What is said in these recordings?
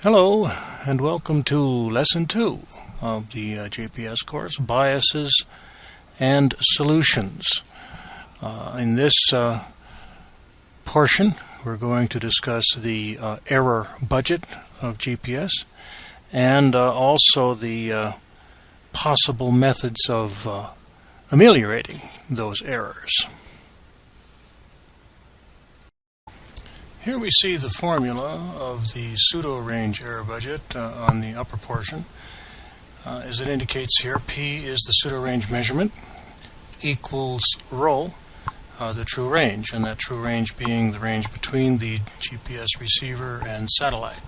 Hello and welcome to Lesson 2 of the GPS course, Biases and Solutions. In this portion we're going to discuss the error budget of GPS and also the possible methods of ameliorating those errors. Here we see the formula of the pseudo-range error budget on the upper portion. As it indicates here, P is the pseudo-range measurement, equals ρ, the true range, and that true range being the range between the GPS receiver and satellite.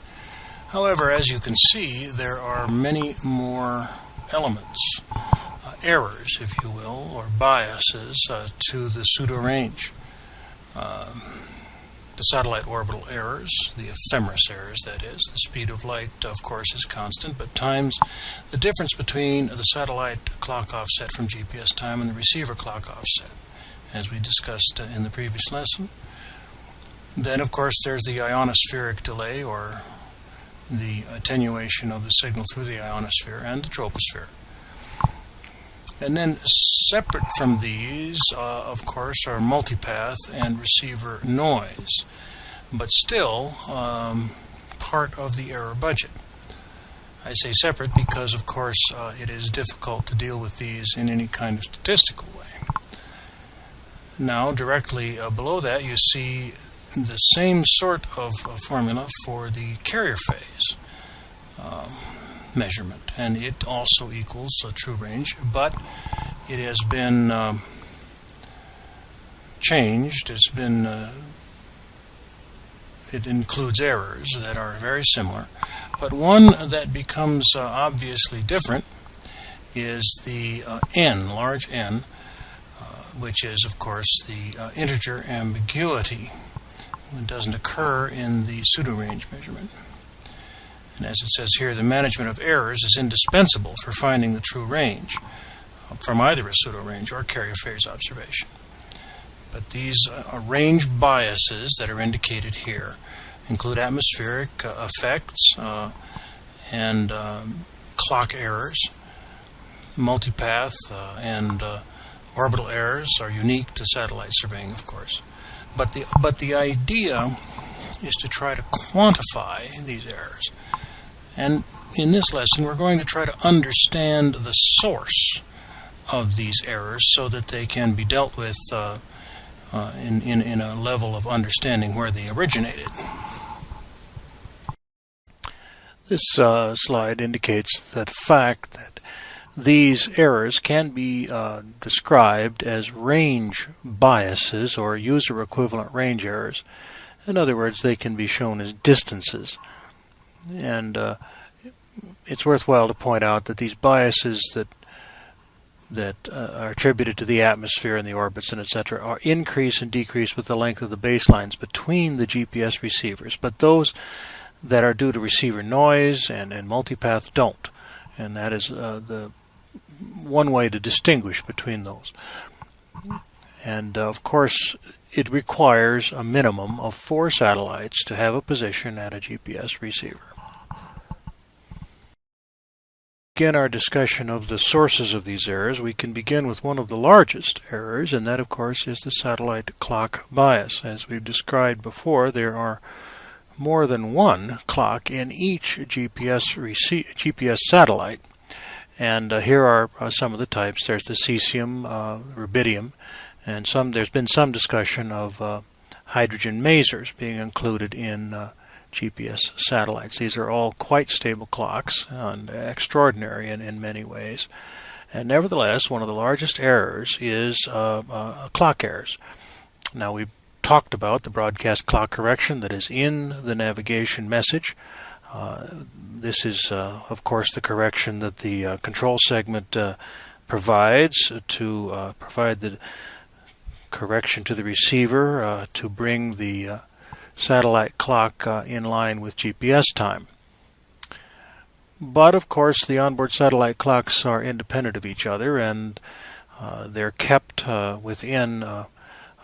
However, as you can see, there are many more elements, errors, if you will, or biases to the pseudo-range. The satellite orbital errors, the ephemeris errors, that is. The speed of light, of course, is constant, but times the difference between the satellite clock offset from GPS time and the receiver clock offset, as we discussed in the previous lesson. Then, of course, there's the ionospheric delay, or the attenuation of the signal through the ionosphere, and the troposphere. And then separate from these, of course, are multipath and receiver noise, but still part of the error budget. I say separate because, of course, it is difficult to deal with these in any kind of statistical way. Now, directly below that, you see the same sort of formula for the carrier phase measurement, and it also equals a true range, but it has been changed. It includes errors that are very similar, but one that becomes obviously different is the n, large N, which is, of course, the integer ambiguity. It doesn't occur in the pseudo-range measurement. And as it says here, the management of errors is indispensable for finding the true range from either a pseudo-range or carrier phase observation. But these range biases that are indicated here include atmospheric effects and clock errors. Multipath and orbital errors are unique to satellite surveying, of course. But the idea is to try to quantify these errors. And in this lesson, we're going to try to understand the source of these errors so that they can be dealt with in a level of understanding where they originated. This slide indicates that fact that these errors can be described as range biases or user equivalent range errors. In other words, they can be shown as distances. And it's worthwhile to point out that these biases that are attributed to the atmosphere and the orbits and etc. are increase and decrease with the length of the baselines between the GPS receivers, but those that are due to receiver noise and multipath don't, and that is the one way to distinguish between those. And of course, it requires a minimum of 4 satellites to have a position at a GPS receiver. Begin our discussion of the sources of these errors. We can begin with one of the largest errors, and that, of course, is the satellite clock bias. As we've described before, there are more than one clock in each GPS satellite, and here are some of the types. There's the cesium, rubidium, and there's been some discussion of hydrogen masers being included in GPS satellites. These are all quite stable clocks and extraordinary in many ways. And nevertheless, one of the largest errors is clock errors. Now, we've talked about the broadcast clock correction that is in the navigation message. This is, of course, the correction that the control segment provides to provide the correction to the receiver to bring the satellite clock in line with GPS time. But of course, the onboard satellite clocks are independent of each other, and they're kept within a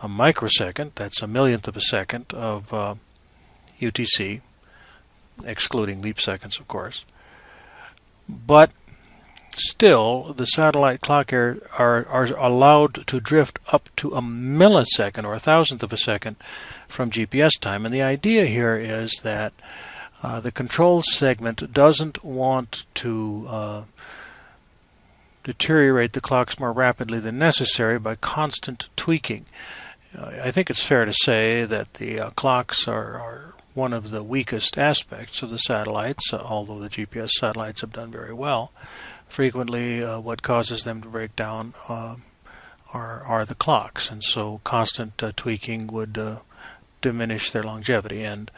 microsecond, that's a millionth of a second, of UTC, excluding leap seconds, of course. But still, the satellite clock errors are allowed to drift up to a millisecond or a thousandth of a second from GPS time. And the idea here is that the control segment doesn't want to deteriorate the clocks more rapidly than necessary by constant tweaking. I think it's fair to say that the clocks are one of the weakest aspects of the satellites, although the GPS satellites have done very well. Frequently, what causes them to break down are the clocks, and so constant tweaking would diminish their longevity. And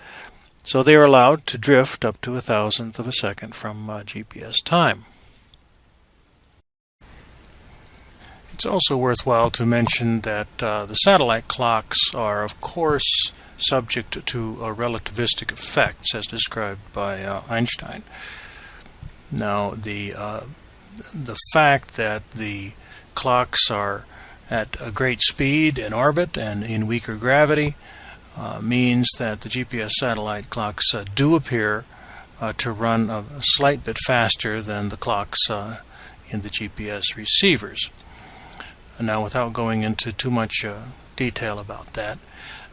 so they are allowed to drift up to a thousandth of a second from GPS time. It's also worthwhile to mention that the satellite clocks are, of course, subject to relativistic effects, as described by Einstein. Now, the fact that the clocks are at a great speed in orbit and in weaker gravity means that the GPS satellite clocks do appear to run a slight bit faster than the clocks in the GPS receivers. Now, without going into too much detail about that,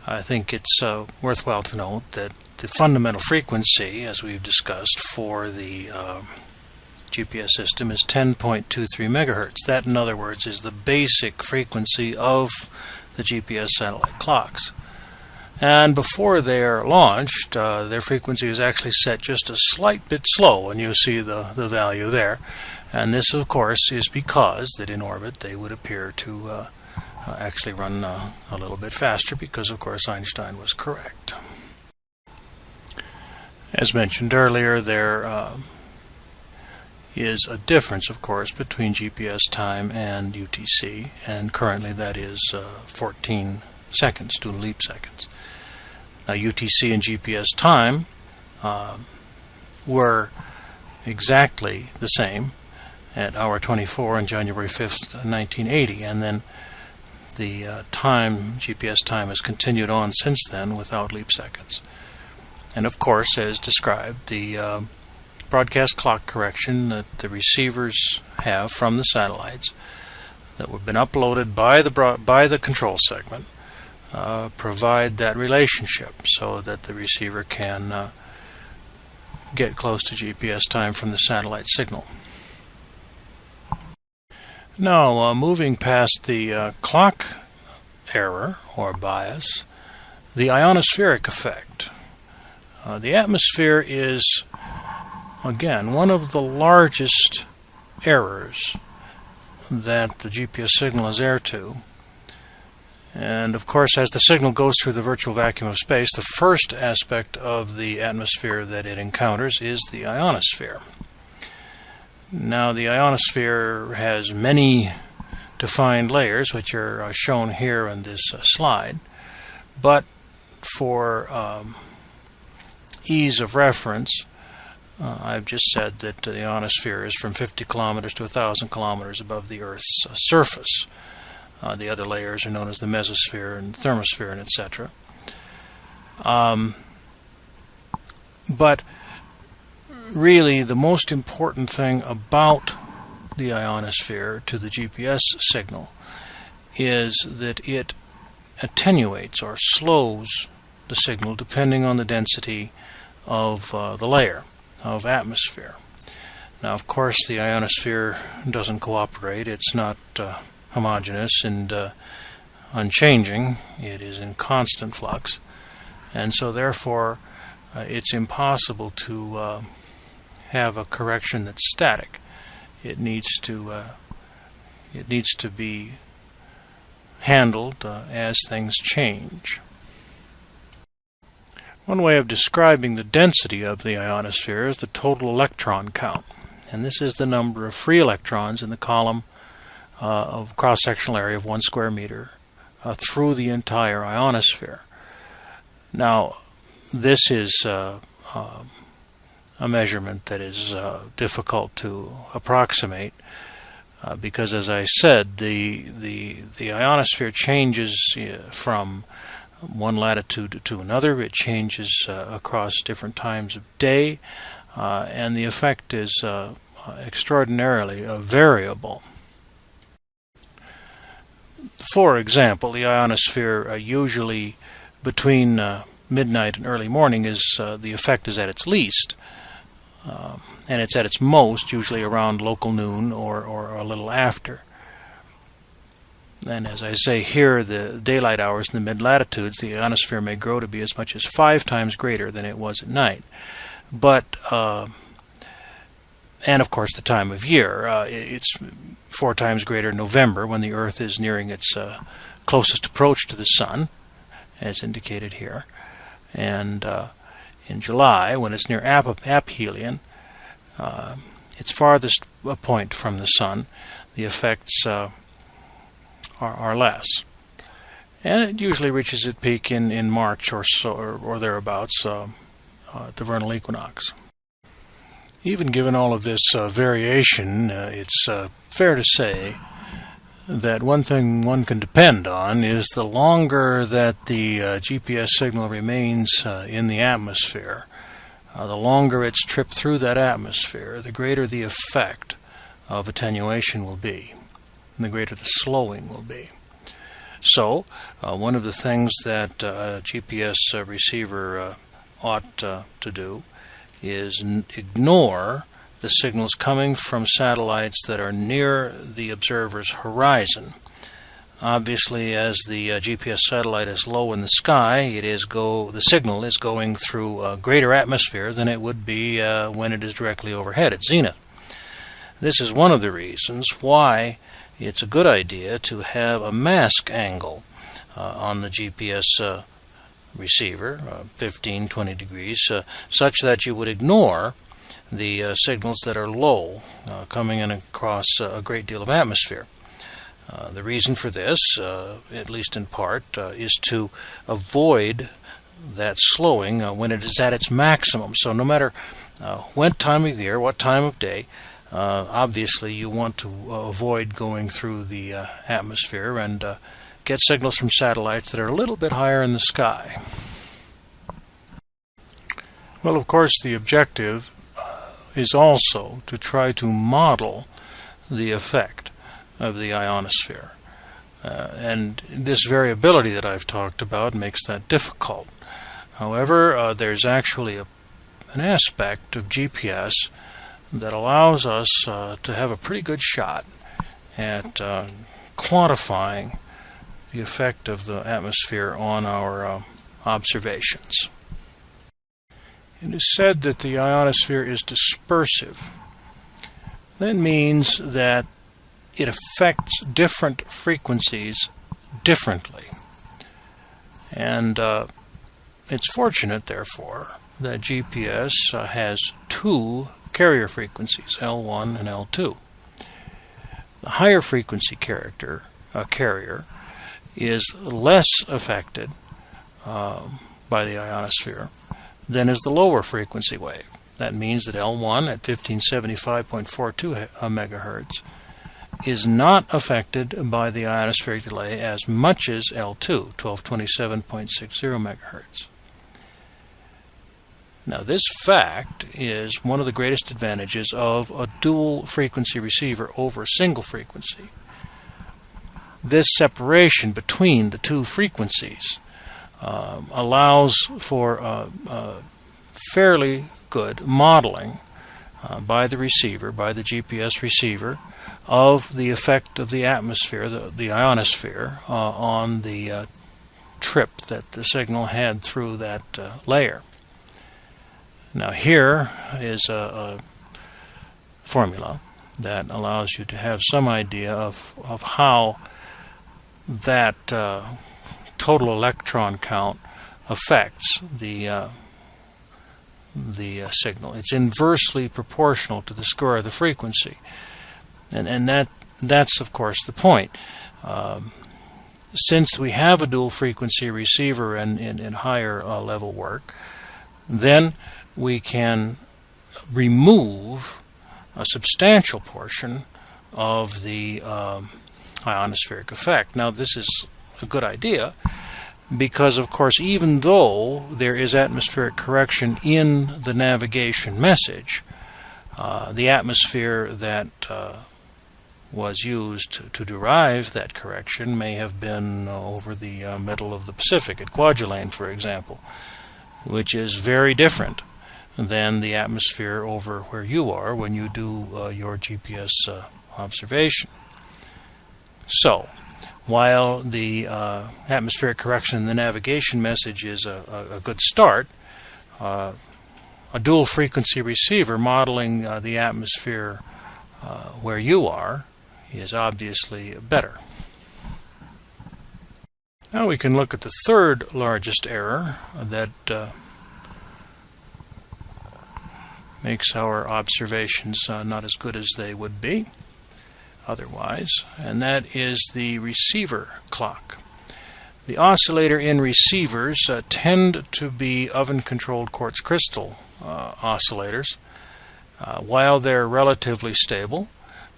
I think it's worthwhile to note that the fundamental frequency, as we've discussed, for the GPS system is 10.23 megahertz. That, in other words, is the basic frequency of the GPS satellite clocks. And before they are launched, their frequency is actually set just a slight bit slow, and you see the value there. And this, of course, is because that in orbit they would appear to actually run a little bit faster, because, of course, Einstein was correct. As mentioned earlier, there is a difference, of course, between GPS time and UTC, and currently that is 14 seconds, 2 leap seconds. Now, UTC and GPS time were exactly the same at hour 24 on January 5th, 1980, and then the GPS time has continued on since then without leap seconds. And of course, as described, the broadcast clock correction that the receivers have from the satellites that have been uploaded by the control segment provide that relationship so that the receiver can get close to GPS time from the satellite signal. Now, moving past the clock error or bias, the ionospheric effect. The atmosphere is, again, one of the largest errors that the GPS signal is heir to. And of course, as the signal goes through the virtual vacuum of space, the first aspect of the atmosphere that it encounters is the ionosphere. Now, the ionosphere has many defined layers, which are shown here in this slide, but for ease of reference, I've just said that the ionosphere is from 50 kilometers to 1,000 kilometers above the Earth's surface. The other layers are known as the mesosphere and thermosphere and etc. But really, the most important thing about the ionosphere to the GPS signal is that it attenuates or slows the signal depending on the density of the layer of atmosphere. Now, of course, the ionosphere doesn't cooperate. It's not homogeneous and unchanging. It is in constant flux, and so therefore it's impossible to have a correction that's static. It needs to be handled as things change. One way of describing the density of the ionosphere is the total electron count, and this is the number of free electrons in the column of cross-sectional area of 1 square meter through the entire ionosphere. Now, this is a measurement that is difficult to approximate because, as I said, the ionosphere changes from one latitude to another. It changes across different times of day, and the effect is extraordinarily variable. For example, the ionosphere usually between midnight and early morning the effect is at its least, and it's at its most usually around local noon or a little after. And as I say here, the daylight hours in the mid-latitudes, the ionosphere may grow to be as much as 5 times greater than it was at night. But, and of course the time of year, it's 4 times greater in November when the Earth is nearing its closest approach to the Sun, as indicated here. And in July, when it's near aphelion, its farthest point from the Sun, the effects are less. And it usually reaches its peak in March or so, or thereabouts, at the vernal equinox. Even given all of this variation, it's fair to say that one thing one can depend on is the longer that the GPS signal remains in the atmosphere, the longer it's tripped through that atmosphere, the greater the effect of attenuation will be, and the greater the slowing will be. So, one of the things that a GPS receiver ought to do is ignore the signals coming from satellites that are near the observer's horizon. Obviously, as the GPS satellite is low in the sky, the signal is going through a greater atmosphere than it would be when it is directly overhead at zenith. This is one of the reasons why it's a good idea to have a mask angle on the GPS receiver, 15-20 degrees, such that you would ignore the signals that are low, coming in across a great deal of atmosphere. The reason for this, at least in part, is to avoid that slowing when it is at its maximum. So no matter what time of year, what time of day, obviously you want to avoid going through the atmosphere and get signals from satellites that are a little bit higher in the sky. Well, of course, the objective is also to try to model the effect of the ionosphere. And this variability that I've talked about makes that difficult. However, there's actually an aspect of GPS that allows us to have a pretty good shot at quantifying the effect of the atmosphere on our observations. It is said that the ionosphere is dispersive. That means that it affects different frequencies differently. And it's fortunate, therefore, that GPS has 2 carrier frequencies, L1 and L2. The higher frequency carrier is less affected by the ionosphere than is the lower frequency wave. That means that L1 at 1575.42 megahertz is not affected by the ionospheric delay as much as L2, 1227.60 megahertz. Now, this fact is one of the greatest advantages of a dual frequency receiver over a single frequency. This separation between the 2 frequencies allows for fairly good modeling by the receiver, by the GPS receiver, of the effect of the atmosphere, the ionosphere, on the trip that the signal had through that layer. Now here is a formula that allows you to have some idea of how that total electron count affects the signal. It's inversely proportional to the square of the frequency, and that's of course the point. Since we have a dual frequency receiver in higher level work, then we can remove a substantial portion of the ionospheric effect. Now, this is a good idea because, of course, even though there is atmospheric correction in the navigation message, the atmosphere that was used to derive that correction may have been over the middle of the Pacific, at Kwajalein, for example, which is very different than the atmosphere over where you are when you do your GPS observation. So, while the atmospheric correction in the navigation message is a good start, a dual frequency receiver modeling the atmosphere where you are is obviously better. Now we can look at the third largest error that makes our observations not as good as they would be otherwise, and that is the receiver clock. The oscillator in receivers tend to be oven-controlled quartz crystal oscillators. While they're relatively stable,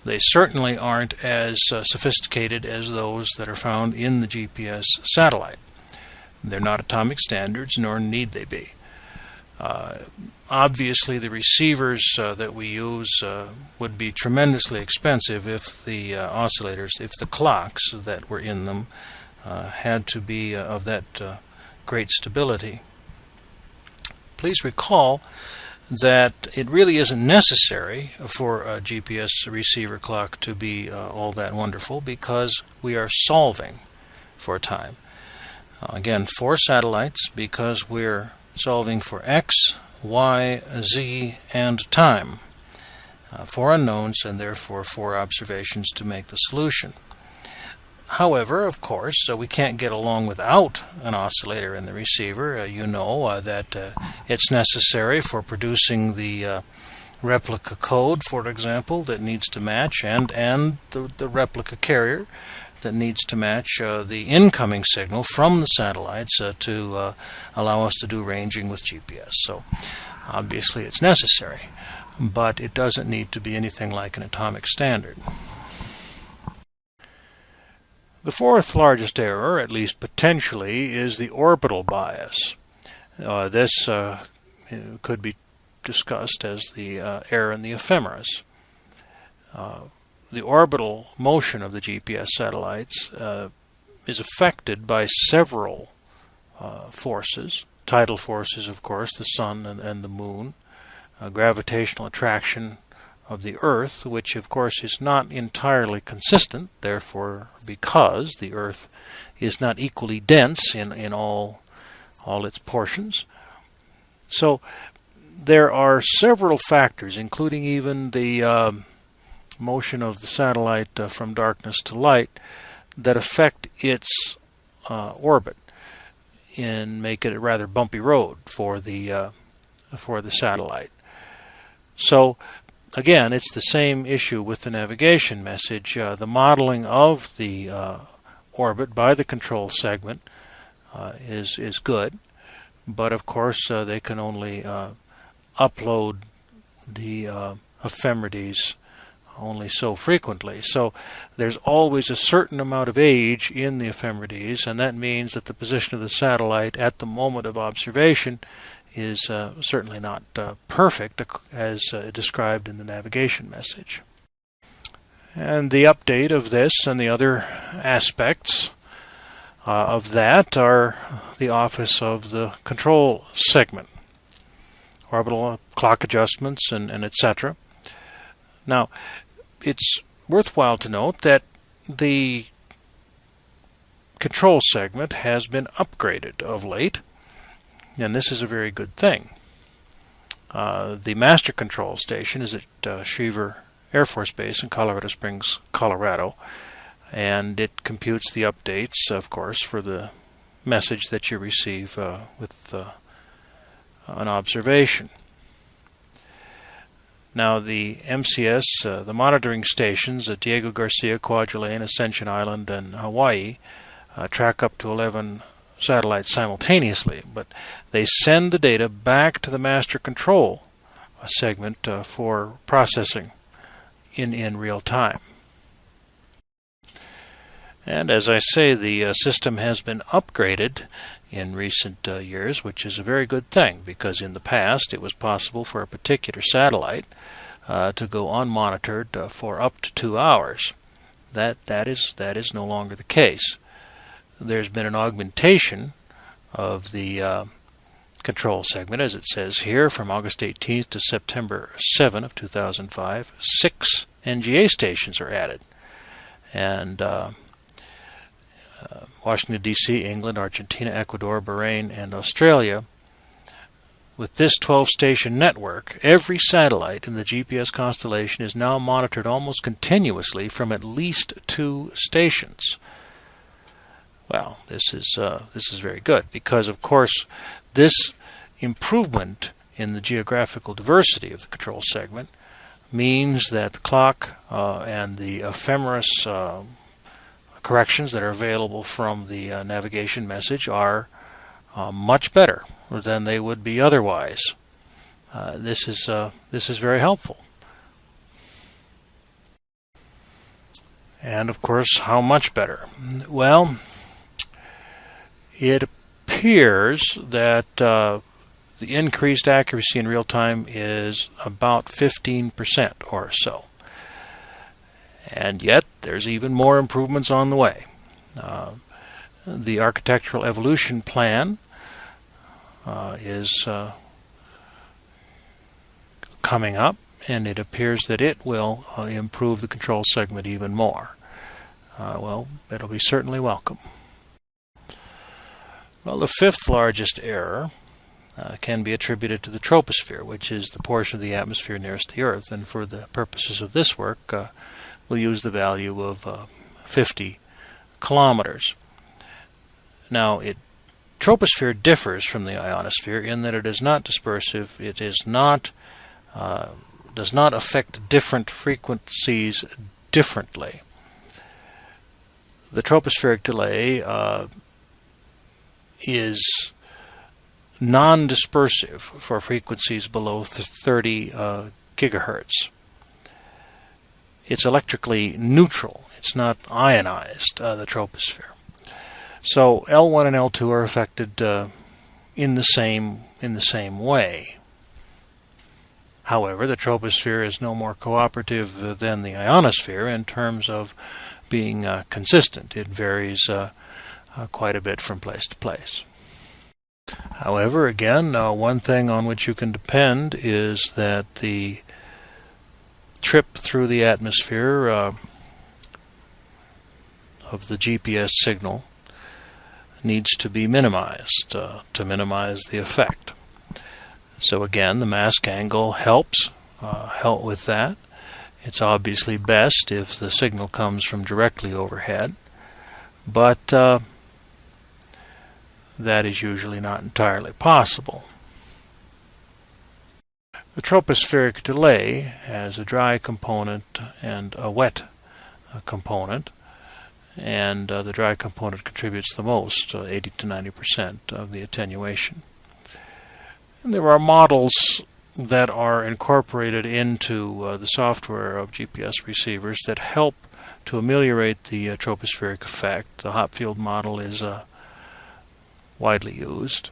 they certainly aren't as sophisticated as those that are found in the GPS satellite. They're not atomic standards, nor need they be. Obviously, the receivers that we use would be tremendously expensive if the oscillators, if the clocks that were in them had to be of that great stability. Please recall that it really isn't necessary for a GPS receiver clock to be all that wonderful, because we are solving for time. Again, for satellites, because we're solving for X, Y, Z, and time, for unknowns, and therefore for observations to make the solution. However, of course, we can't get along without an oscillator in the receiver. You know that it's necessary for producing the replica code, for example, that needs to match, and the replica carrier that needs to match the incoming signal from the satellites to allow us to do ranging with GPS. So obviously it's necessary, but it doesn't need to be anything like an atomic standard. The fourth largest error, at least potentially, is the orbital bias. This could be discussed as the error in the ephemeris. The orbital motion of the GPS satellites is affected by several forces. Tidal forces, of course, the sun and the moon. Gravitational attraction of the Earth, which of course is not entirely consistent, therefore, because the Earth is not equally dense in all its portions. So there are several factors, including even the motion of the satellite from darkness to light, that affect its orbit and make it a rather bumpy road for the satellite. So again, it's the same issue with the navigation message. The modeling of the orbit by the control segment is good, but of course they can only upload the ephemerides only so frequently. So there's always a certain amount of age in the ephemerides, and that means that the position of the satellite at the moment of observation is certainly not perfect as described in the navigation message. And the update of this and the other aspects of that are the office of the control segment, orbital clock adjustments, and etc. Now, it's worthwhile to note that the control segment has been upgraded of late, and this is a very good thing. The master control station is at Schriever Air Force Base in Colorado Springs, Colorado, and it computes the updates, of course, for the message that you receive with an observation. Now, the MCS, the monitoring stations at Diego Garcia, Kwajalein, Ascension Island, and Hawaii track up to 11 satellites simultaneously, but they send the data back to the master control segment for processing in real time. And as I say, the system has been upgraded in recent years, which is a very good thing, because in the past it was possible for a particular satellite to go unmonitored for up to 2 hours. That is no longer the case. There's been an augmentation of the control segment, as it says here, from August 18th to September 7 of 2005. 6 NGA stations are added. And Washington, D.C., England, Argentina, Ecuador, Bahrain, and Australia. With this 12-station network, every satellite in the GPS constellation is now monitored almost continuously from at least 2 stations. Well, this is very good, because, of course, this improvement in the geographical diversity of the control segment means that the clock and the ephemeris corrections that are available from the navigation message are much better than they would be otherwise. This is very helpful. And of course, how much better? Well, it appears that the increased accuracy in real time is about 15% or so. And yet, there's even more improvements on the way. The architectural evolution plan is coming up, and it appears that it will improve the control segment even more. Well, it'll be certainly welcome. Well, the 5th largest error can be attributed to the troposphere, which is the portion of the atmosphere nearest the Earth, and for the purposes of this work, we'll use the value of 50 kilometers. Now, troposphere differs from the ionosphere in that it is not dispersive. It is not does not affect different frequencies differently. The tropospheric delay is non-dispersive for frequencies below 30 gigahertz. It's electrically neutral. It's not ionized, the troposphere. So L1 and L2 are affected in the same way. However, the troposphere is no more cooperative than the ionosphere in terms of being consistent. It varies quite a bit from place to place. However, again, one thing on which you can depend is that the trip through the atmosphere of the GPS signal needs to be minimized to minimize the effect. So again, the mask angle helps with that. It's obviously best if the signal comes from directly overhead, but that is usually not entirely possible. The tropospheric delay has a dry component and a wet component, and the dry component contributes the most, 80 to 90% of the attenuation. And there are models that are incorporated into the software of GPS receivers that help to ameliorate the tropospheric effect. The hopfield model is widely used.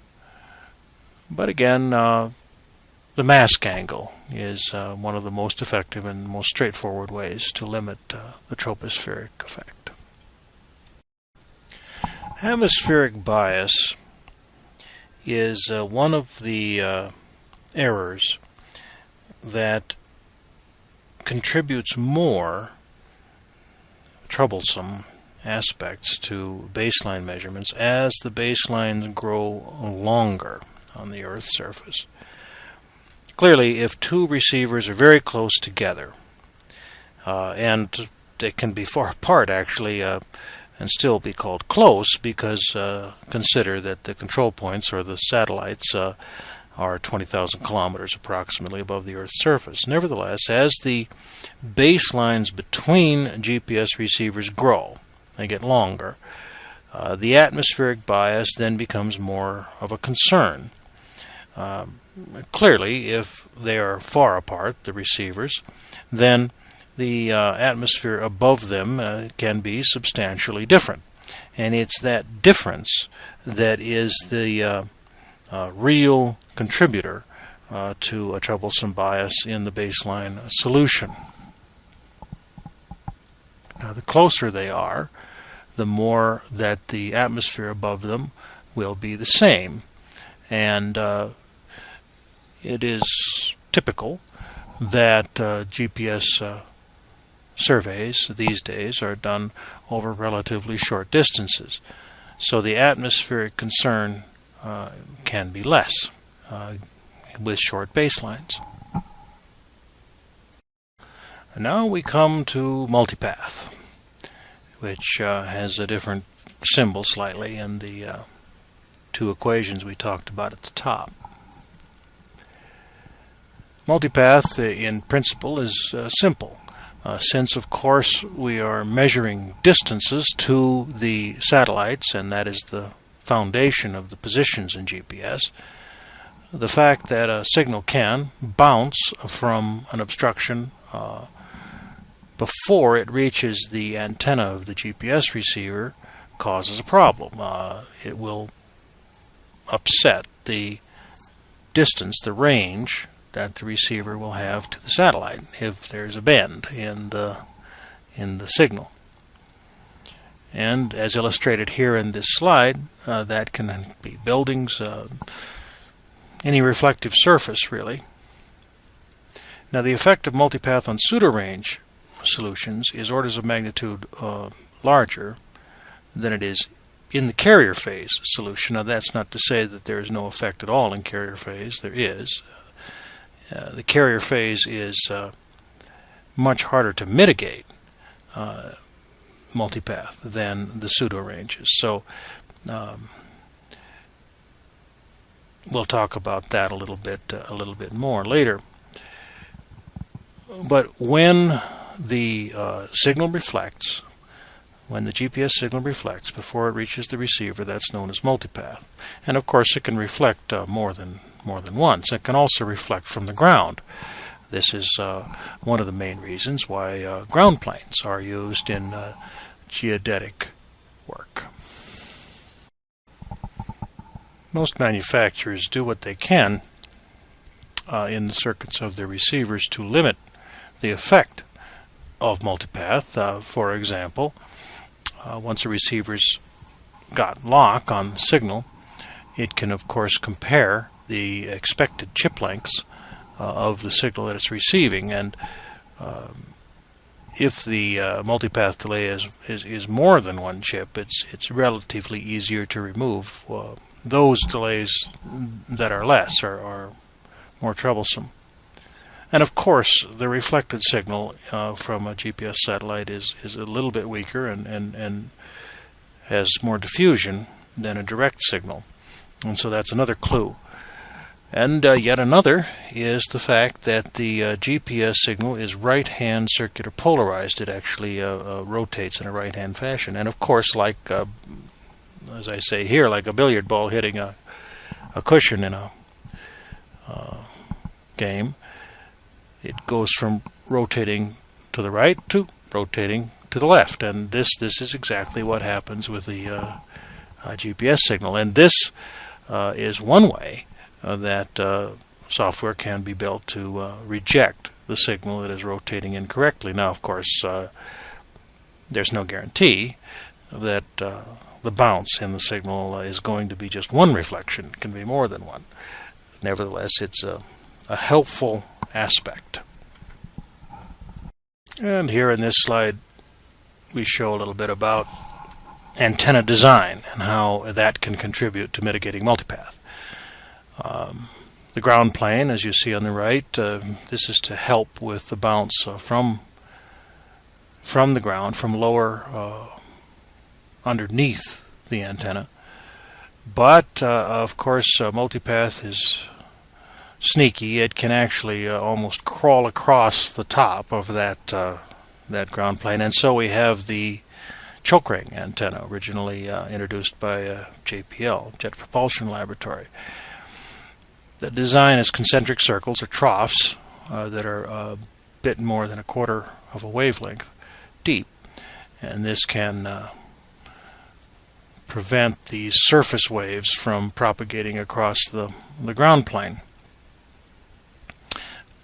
But again, the mask angle is one of the most effective and most straightforward ways to limit the tropospheric effect. Atmospheric bias is one of the errors that contributes more troublesome aspects to baseline measurements as the baselines grow longer on the Earth's surface. Clearly, if 2 receivers are very close together, and they can be far apart actually, and still be called close, because consider that the control points, or the satellites, are 20,000 kilometers approximately above the Earth's surface. Nevertheless, as the baselines between GPS receivers grow, they get longer, the atmospheric bias then becomes more of a concern. Clearly, if they are far apart, the receivers, then the the atmosphere above them can be substantially different. And it's that difference that is the real contributor to a troublesome bias in the baseline solution. Now, the closer they are, the more that the atmosphere above them will be the same. And it is typical that GPS surveys these days are done over relatively short distances. So the atmospheric concern can be less with short baselines. And now we come to multipath, which has a different symbol slightly in the two equations we talked about at the top. Multipath, in principle, is simple. Since, of course, we are measuring distances to the satellites, and that is the foundation of the positions in GPS, the fact that a signal can bounce from an obstruction before it reaches the antenna of the GPS receiver causes a problem. It will upset the distance, the range that the receiver will have to the satellite if there's a bend in the signal. And as illustrated here in this slide, that can be buildings, any reflective surface really. Now, the effect of multipath on pseudo-range solutions is orders of magnitude larger than it is in the carrier phase solution. Now, that's not to say that there is no effect at all in carrier phase. There is. The carrier phase is much harder to mitigate multipath than the pseudo ranges. So we'll talk about that a little bit more later. But when the signal reflects, when the GPS signal reflects before it reaches the receiver, that's known as multipath. And of course, it can reflect more than once. It can also reflect from the ground. This is one of the main reasons why ground planes are used in geodetic work. Most manufacturers do what they can in the circuits of their receivers to limit the effect of multipath. For example, once a receiver's got lock on the signal, it can of course compare the expected chip lengths of the signal that it's receiving, and if the multipath delay is more than one chip, it's relatively easier to remove. Those delays that are less are more troublesome. And of course, the reflected signal from a GPS satellite is a little bit weaker and has more diffusion than a direct signal. And so that's another clue. And yet another is the fact that the GPS signal is right-hand circular polarized. It actually rotates in a right-hand fashion. And of course, like, as I say here, like a billiard ball hitting a cushion in a game, it goes from rotating to the right to rotating to the left. And this is exactly what happens with the GPS signal. And this is one way that software can be built to reject the signal that is rotating incorrectly. Now, of course, there's no guarantee that the bounce in the signal is going to be just one reflection. It can be more than one. Nevertheless, it's a helpful aspect. And here in this slide, we show a little bit about antenna design and how that can contribute to mitigating multipath. The ground plane, as you see on the right, this is to help with the bounce from the ground, from lower underneath the antenna. But of course, multipath is sneaky. It can actually almost crawl across the top of that ground plane, and so we have the choke ring antenna, originally introduced by JPL, Jet Propulsion Laboratory. The design is concentric circles or troughs that are a bit more than a quarter of a wavelength deep, and this can prevent these surface waves from propagating across the ground plane.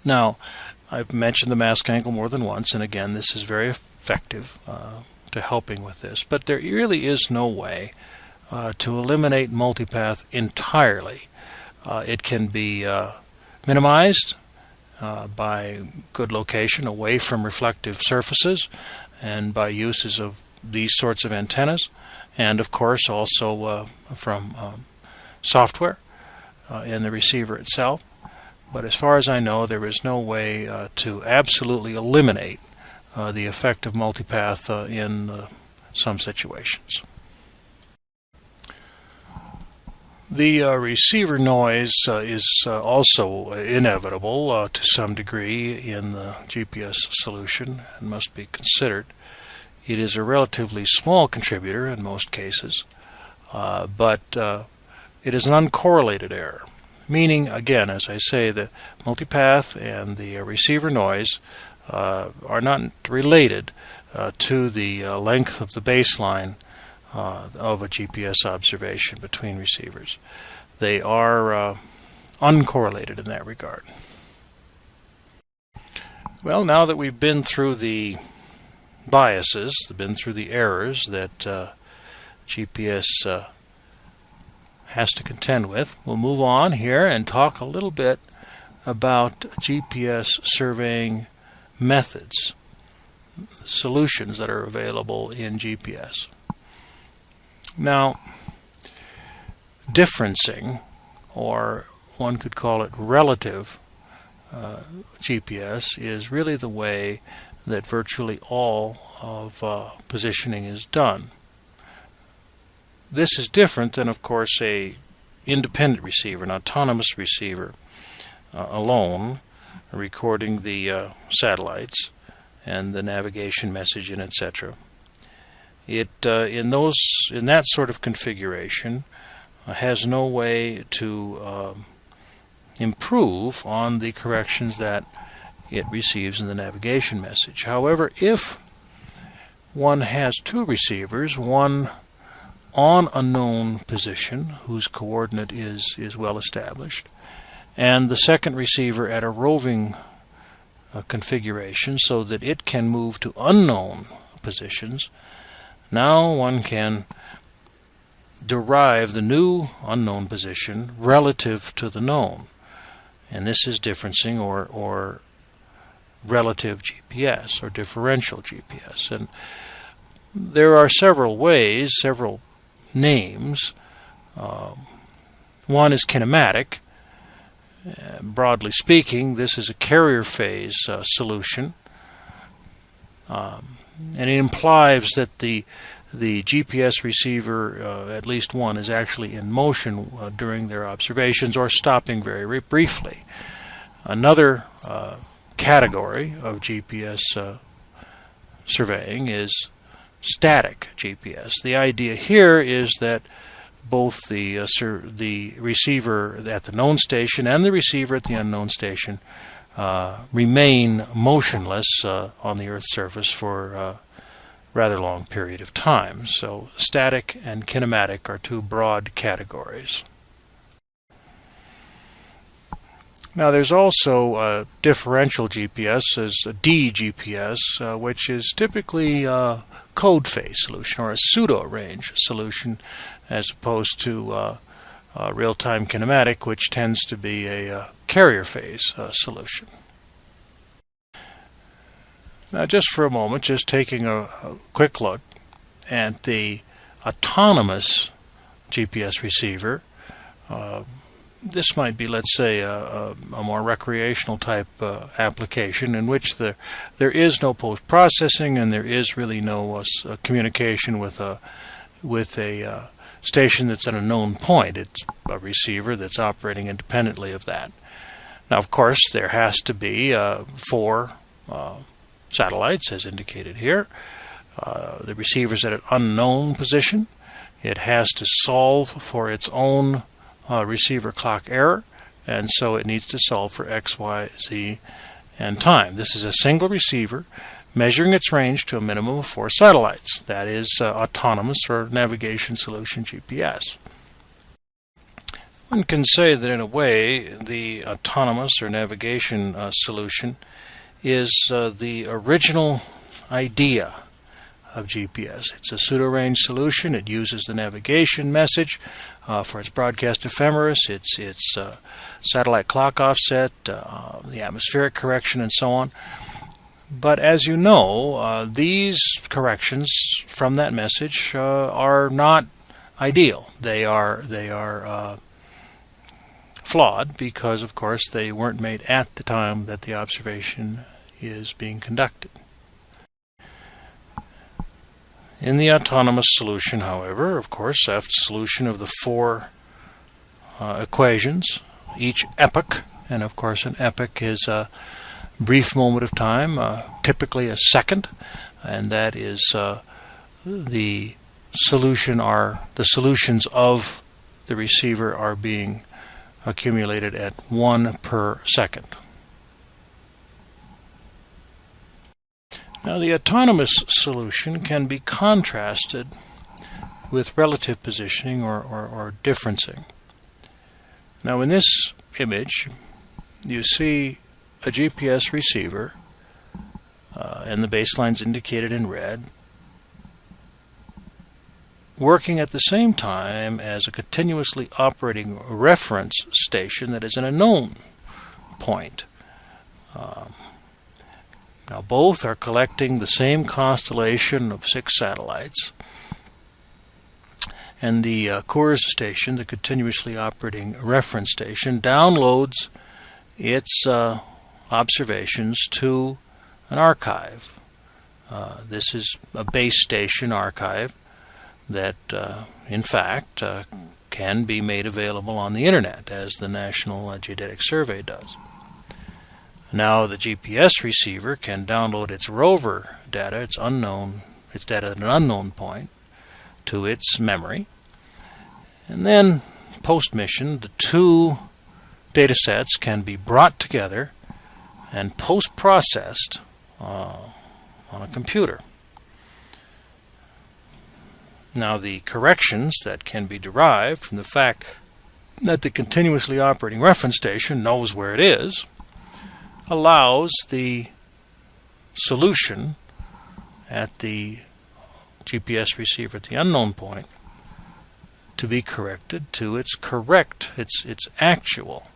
Now, I've mentioned the mask angle more than once, and again, this is very effective to helping with this, but there really is no way to eliminate multipath entirely. It can be minimized by good location away from reflective surfaces and by uses of these sorts of antennas, and of course also from software in the receiver itself. But as far as I know, there is no way to absolutely eliminate the effect of multipath in some situations. The receiver noise is also inevitable to some degree in the GPS solution and must be considered. It is a relatively small contributor in most cases, but it is an uncorrelated error, meaning, again, as I say, the multipath and the receiver noise are not related to the length of the baseline of a GPS observation between receivers. They are uncorrelated in that regard. Well, now that we've been through the biases, been through the errors that GPS has to contend with, we'll move on here and talk a little bit about GPS surveying methods, solutions that are available in GPS. Now, differencing, or one could call it relative GPS, is really the way that virtually all of positioning is done. This is different than, of course, a independent receiver, an autonomous receiver alone, recording the satellites and the navigation message and etc. In that sort of configuration has no way to improve on the corrections that it receives in the navigation message. However, if one has two receivers, one on a known position whose coordinate is well established, and the second receiver at a roving configuration so that it can move to unknown positions, now one can derive the new unknown position relative to the known. And this is differencing or relative GPS or differential GPS. And there are several ways, several names. One is kinematic. Broadly speaking, this is a carrier phase solution. And it implies that the GPS receiver, at least one, is actually in motion during their observations or stopping very briefly. Another category of GPS surveying is static GPS. The idea here is that both the receiver at the known station and the receiver at the unknown station remain motionless on the Earth's surface for a rather long period of time. So static and kinematic are two broad categories. Now there's also differential GPS as a DGPS, which is typically a code phase solution or a pseudo-range solution, as opposed to real-time kinematic, which tends to be a carrier phase solution. Now just for a moment, just taking a quick look at the autonomous GPS receiver. This might be, let's say, a more recreational type application in which there is no post-processing and there is really no communication with a station that's at a known point. It's a receiver that's operating independently of that. Now, of course, there has to be 4 satellites, as indicated here. The receiver's at an unknown position. It has to solve for its own receiver clock error, and so it needs to solve for X, Y, Z, and time. This is a single receiver, measuring its range to a minimum of 4 satellites. That is autonomous or navigation solution GPS. One can say that in a way the autonomous or navigation solution is the original idea of GPS. It's a pseudo-range solution. It uses the navigation message for its broadcast ephemeris, its satellite clock offset, the atmospheric correction, and so on. But as you know, these corrections from that message are not ideal. They are flawed because, of course, they weren't made at the time that the observation is being conducted. In the autonomous solution, however, of course, after solution of the 4 equations, each epoch, and of course an epoch is a brief moment of time, typically a second, and that is the solutions of the receiver are being accumulated at 1 per second. Now, the autonomous solution can be contrasted with relative positioning or differencing. Now, in this image, you see a GPS receiver, and the baseline's indicated in red, working at the same time as a continuously operating reference station that is in a known point. Now, both are collecting the same constellation of 6 satellites, and the CORS station, the continuously operating reference station, downloads its observations to an archive. This is a base station archive that, in fact, can be made available on the Internet, as the National Geodetic Survey does. Now, the GPS receiver can download its rover data, its data at an unknown point, to its memory, and then post-mission, the 2 data sets can be brought together and post-processed on a computer. Now, the corrections that can be derived from the fact that the continuously operating reference station knows where it is allows the solution at the GPS receiver at the unknown point to be corrected to its actual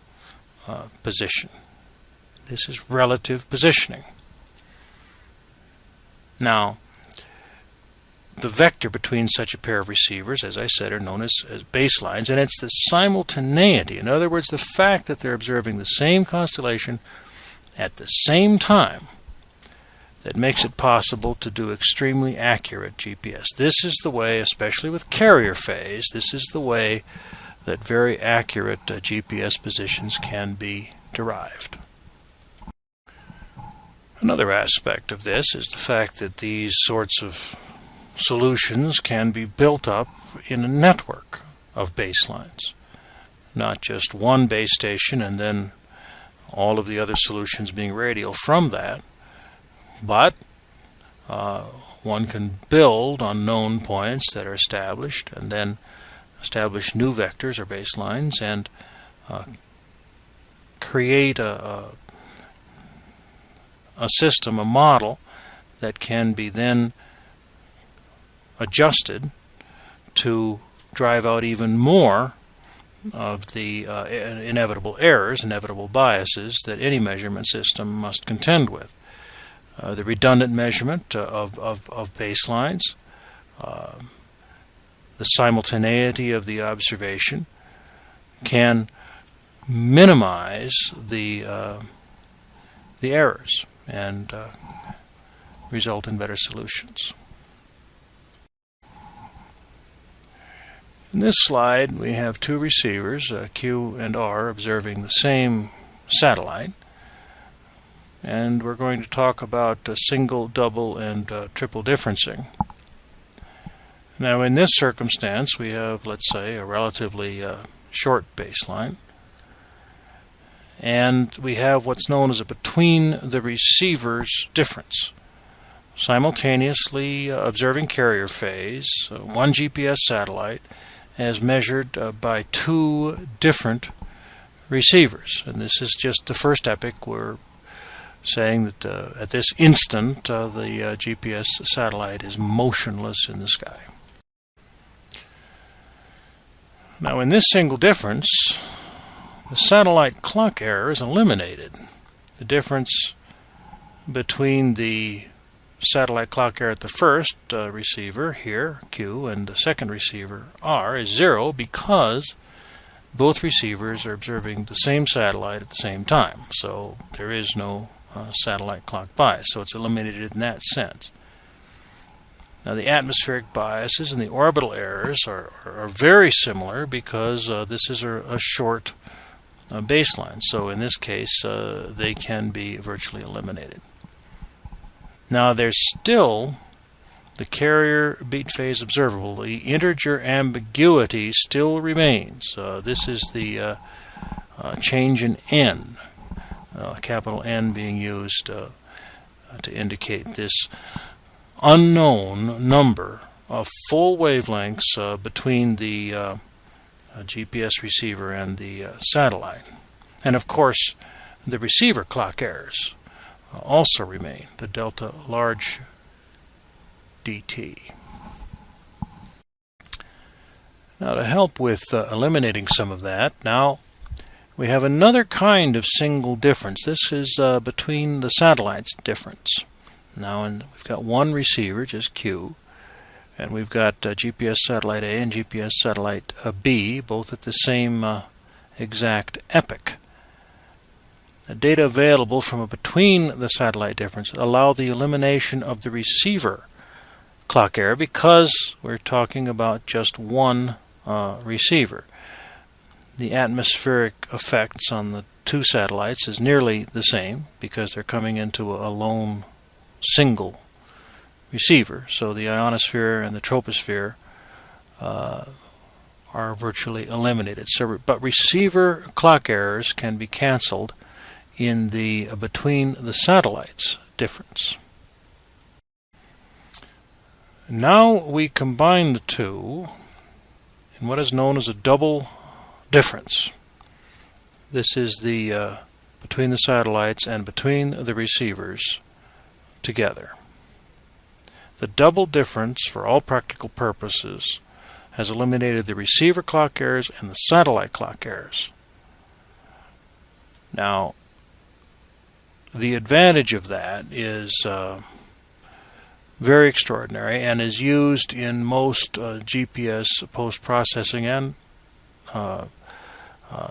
position. This is relative positioning. Now, the vector between such a pair of receivers, as I said, are known as baselines, and it's the simultaneity. In other words, the fact that they're observing the same constellation at the same time that makes it possible to do extremely accurate GPS. This is the way, especially with carrier phase, this is the way that very accurate GPS positions can be derived. Another aspect of this is the fact that these sorts of solutions can be built up in a network of baselines, not just one base station and then all of the other solutions being radial from that, but one can build on known points that are established and then establish new vectors or baselines and create a system, a model that can be then adjusted to drive out even more of the inevitable errors, inevitable biases that any measurement system must contend with. The redundant measurement of baselines, the simultaneity of the observation can minimize the errors and result in better solutions. In this slide, we have 2 receivers, Q and R, observing the same satellite. And we're going to talk about single, double, and triple differencing. Now, in this circumstance, we have, let's say, a relatively short baseline. And we have what's known as a between the receivers difference. simultaneously observing carrier phase, one GPS satellite, as measured by two different receivers. And this is just the first epoch. We're saying that at this instant the GPS satellite is motionless in the sky. Now in this single difference, the satellite clock error is eliminated. The difference between the satellite clock error at the first receiver here, Q, and the second receiver, R, is 0 because both receivers are observing the same satellite at the same time. So there is no satellite clock bias, so it's eliminated in that sense. Now the atmospheric biases and the orbital errors are very similar because this is a short baseline. So in this case, they can be virtually eliminated. Now there's still the carrier beat phase observable. The integer ambiguity still remains. This is the change in n, capital N being used to indicate this unknown number of full wavelengths between the GPS receiver and the satellite. And of course, the receiver clock errors also remain, the delta large dt. Now to help with eliminating some of that, now we have another kind of single difference. This is between the satellites difference. Now we've got one receiver, just Q, and we've got GPS satellite A and GPS satellite B, both at the same exact epoch. The data available from between the satellite difference allow the elimination of the receiver clock error because we're talking about just one receiver. The atmospheric effects on the two satellites is nearly the same because they're coming into a lone single receiver. So the ionosphere and the troposphere are virtually eliminated. So, but receiver clock errors can be canceled in the between the satellites difference. Now we combine the two in what is known as a double difference. This is the between the satellites and between the receivers together. The double difference, for all practical purposes, has eliminated the receiver clock errors and the satellite clock errors. Now, the advantage of that is very extraordinary and is used in most GPS post-processing and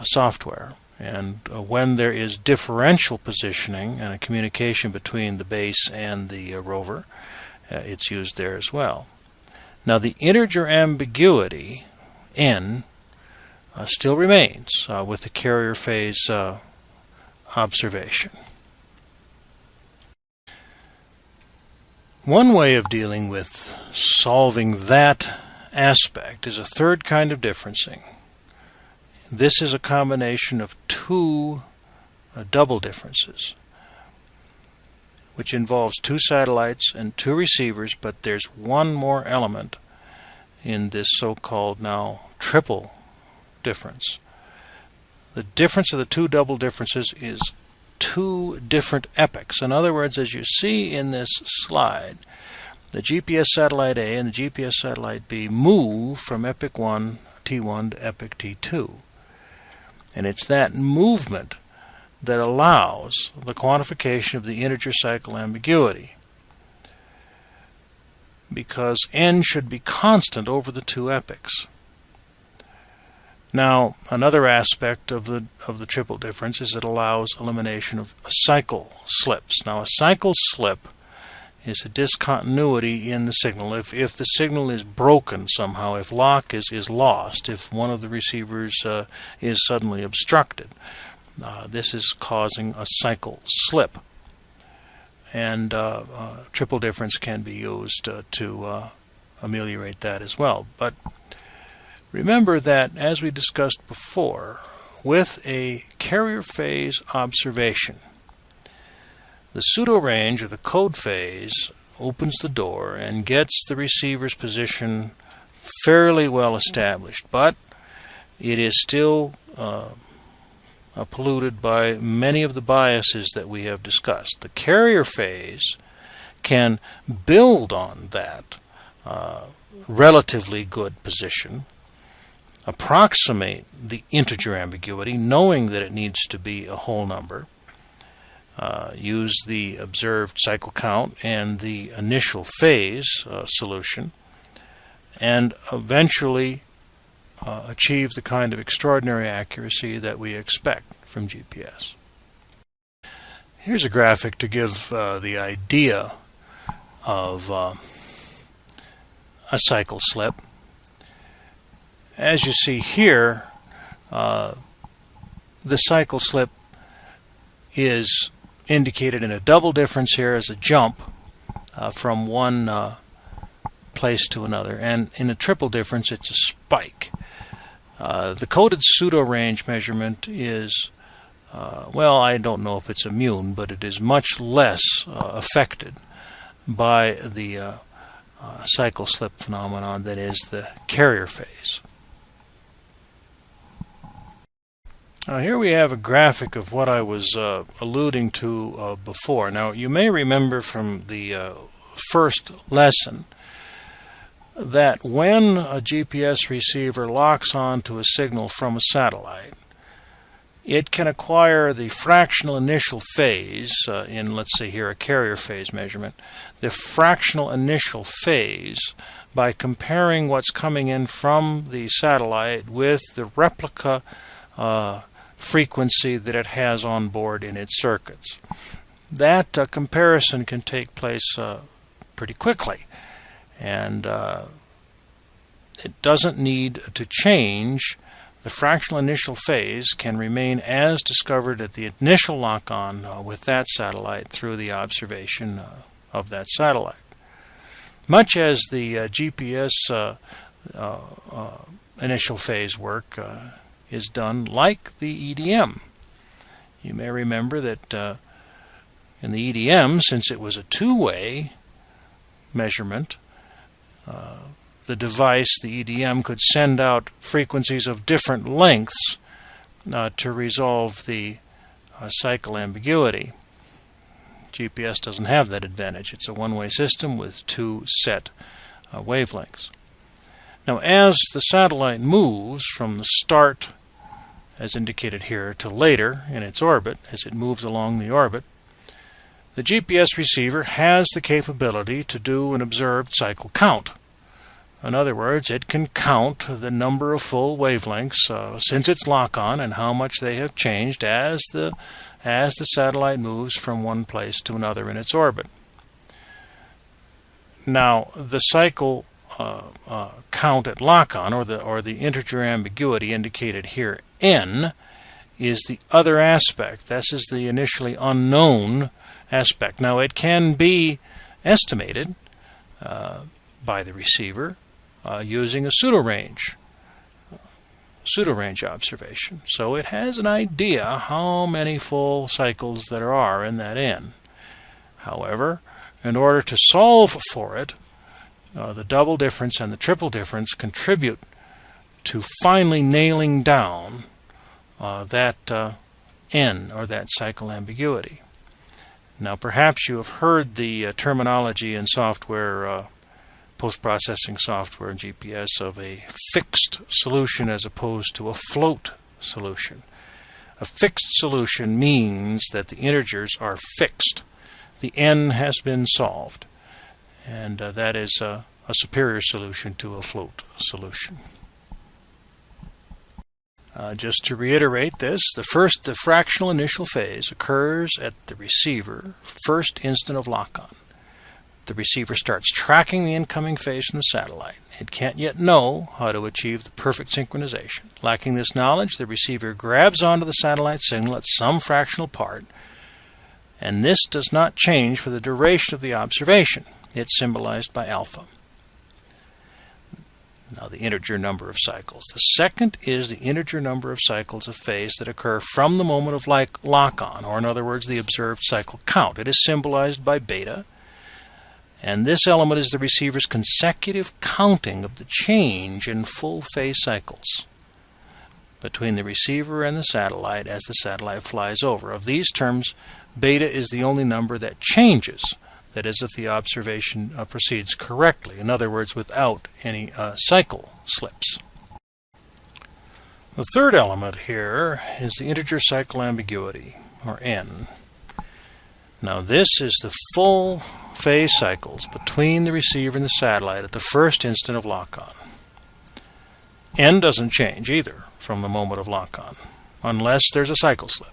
software. And when there is differential positioning and a communication between the base and the rover, it's used there as well. Now the integer ambiguity, n, still remains with the carrier phase observation. One way of dealing with solving that aspect is a third kind of differencing. This is a combination of two double differences, which involves two satellites and two receivers, but there's one more element in this so-called now triple difference. The difference of the two double differences is two different epochs. In other words, as you see in this slide, the GPS satellite A and the GPS satellite B move from epoch 1, T1, to epoch T2. And it's that movement that allows the quantification of the integer cycle ambiguity, because n should be constant over the two epochs. Now, another aspect of the triple difference is it allows elimination of cycle slips. Now, a cycle slip is a discontinuity in the signal. If the signal is broken somehow, if lock is lost, if one of the receivers is suddenly obstructed, this is causing a cycle slip. And triple difference can be used to ameliorate that as well. But remember that, as we discussed before, with a carrier phase observation, the pseudo-range or the code phase opens the door and gets the receiver's position fairly well established, but it is still polluted by many of the biases that we have discussed. The carrier phase can build on that relatively good position, approximate the integer ambiguity, knowing that it needs to be a whole number, use the observed cycle count and the initial phase solution, and eventually achieve the kind of extraordinary accuracy that we expect from GPS. Here's a graphic to give the idea of a cycle slip. As you see here, the cycle slip is indicated in a double difference here as a jump from one place to another, and in a triple difference it's a spike. The coded pseudo-range measurement is, well, I don't know if it's immune, but it is much less affected by the cycle slip phenomenon that is the carrier phase. Here we have a graphic of what I was alluding to before. Now, you may remember from the first lesson that when a GPS receiver locks onto a signal from a satellite, it can acquire the fractional initial phase, in, let's say here, a carrier phase measurement, the fractional initial phase by comparing what's coming in from the satellite with the replica frequency that it has on board in its circuits. That comparison can take place pretty quickly, and it doesn't need to change. The fractional initial phase can remain as discovered at the initial lock-on with that satellite through the observation of that satellite. Much as the GPS initial phase work is done like the EDM. You may remember that in the EDM, since it was a two-way measurement, the device, the EDM, could send out frequencies of different lengths to resolve the cycle ambiguity. GPS doesn't have that advantage. It's a one-way system with two set wavelengths. Now, as the satellite moves from the start, as indicated here, to later in its orbit, as it moves along the orbit, the GPS receiver has the capability to do an observed cycle count. In other words, it can count the number of full wavelengths since its lock-on and how much they have changed as the satellite moves from one place to another in its orbit. Now, the cycle count at lock-on, or the integer ambiguity indicated here, n, is the other aspect. This is the initially unknown aspect. Now, it can be estimated by the receiver using a pseudo-range observation. So it has an idea how many full cycles there are in that n. However, in order to solve for it, the double difference and the triple difference contribute to finally nailing down that n, or that cycle ambiguity. Now, perhaps you have heard the terminology in software, post-processing software and GPS, of a fixed solution as opposed to a float solution. A fixed solution means that the integers are fixed. The n has been solved, and that is a superior solution to a float solution. Just to reiterate this, the fractional initial phase occurs at the receiver first instant of lock-on. The receiver starts tracking the incoming phase from the satellite. It can't yet know how to achieve the perfect synchronization. Lacking this knowledge, the receiver grabs onto the satellite signal at some fractional part, and this does not change for the duration of the observation. It's symbolized by alpha. Now, the integer number of cycles. The second is the integer number of cycles of phase that occur from the moment of lock-on, or in other words, the observed cycle count. It is symbolized by beta. And this element is the receiver's consecutive counting of the change in full phase cycles between the receiver and the satellite as the satellite flies over. Of these terms, beta is the only number that changes, that is, if the observation proceeds correctly, in other words, without any cycle slips. The third element here is the integer cycle ambiguity, or N. Now this is the full phase cycles between the receiver and the satellite at the first instant of lock-on. N doesn't change either from the moment of lock-on, unless there's a cycle slip.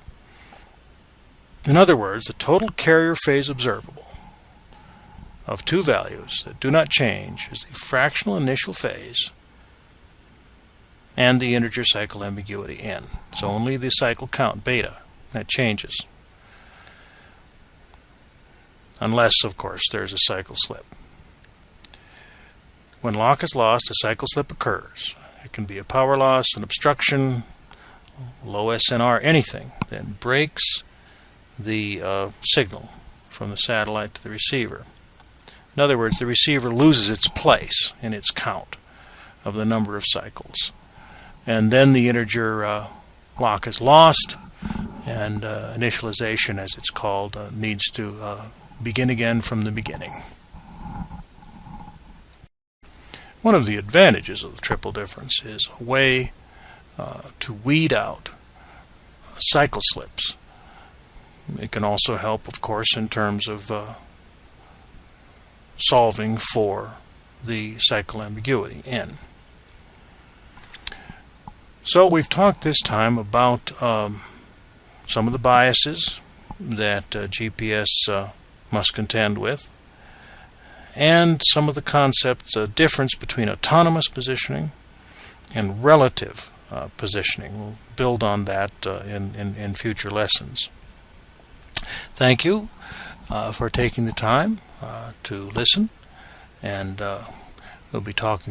In other words, the total carrier phase observable of two values that do not change is the fractional initial phase and the integer cycle ambiguity N. So only the cycle count, beta, that changes. Unless, of course, there's a cycle slip. When lock is lost, a cycle slip occurs. It can be a power loss, an obstruction, low SNR, anything that breaks the signal from the satellite to the receiver. In other words, the receiver loses its place in its count of the number of cycles. And then the integer lock is lost, and initialization, as it's called, needs to begin again from the beginning. One of the advantages of the triple difference is a way to weed out cycle slips. It can also help, of course, in terms of solving for the cycle ambiguity, N. So we've talked this time about some of the biases that GPS must contend with, and some of the concepts, difference between autonomous positioning and relative positioning. We'll build on that in future lessons. Thank you for taking the time to listen, and we'll be talking